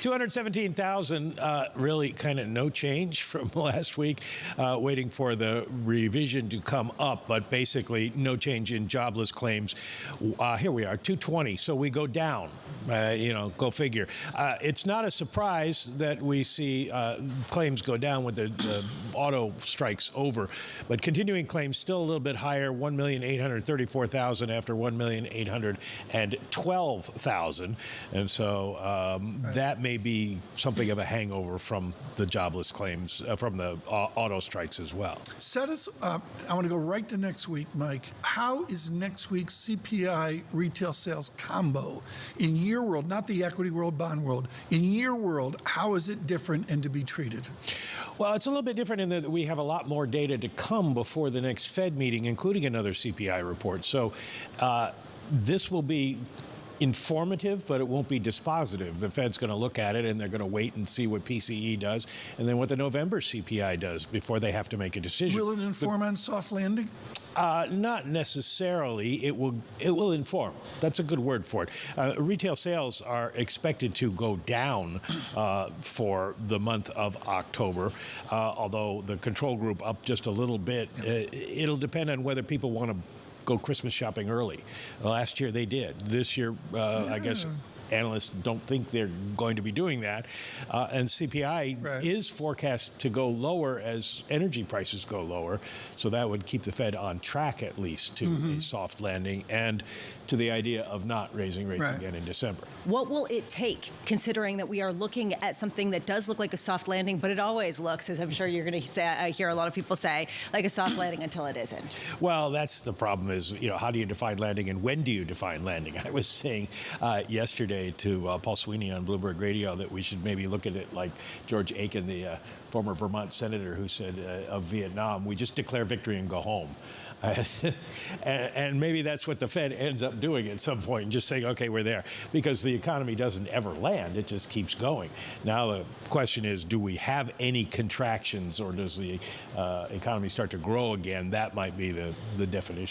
217,000, really kind of no change from last week, waiting for the revision to come up, but basically no change in jobless claims. Here we are, 220, so we go down, go figure. It's not a surprise that we see claims go down with the auto strikes over, but continuing claims still a little bit higher, 1,834,000 after 1,812,000, and so that may be something of a hangover from the jobless claims, from the auto strikes as well. Set us up. I want to go right to next week, Mike. How is next week's CPI retail sales combo in your world, not the equity world, bond world, in your world, how is it different and to be treated? Well, it's a little bit different in that we have a lot more data to come before the next Fed meeting, including another CPI report. So this will be informative, but it won't be dispositive. The Fed's going to look at it and they're going to wait and see what PCE does and then what the November CPI does before they have to make a decision. Will it inform on soft landing? Not necessarily. It will inform. That's a good word for it. Retail sales are expected to go down for the month of October, although the control group up just a little bit. It'll depend on whether people want to go Christmas shopping early. Last year they did. This year, I guess analysts don't think they're going to be doing that. And CPI is forecast to go lower as energy prices go lower. So that would keep the Fed on track at least to a soft landing and to the idea of not raising rates again in December. What will it take, considering that we are looking at something that does look like a soft landing, but it always looks, as I'm sure you're going to say, I hear a lot of people say, like a soft landing until it isn't? Well, that's the problem is, how do you define landing and when do you define landing? I was saying yesterday to Paul Sweeney on Bloomberg Radio that we should maybe look at it like George Aiken, the former Vermont senator who said of Vietnam, we just declare victory and go home. And maybe that's what the Fed ends up doing at some point, and just saying, okay, we're there. Because the economy doesn't ever land, it just keeps going. Now the question is, do we have any contractions or does the economy start to grow again? That might be the definition.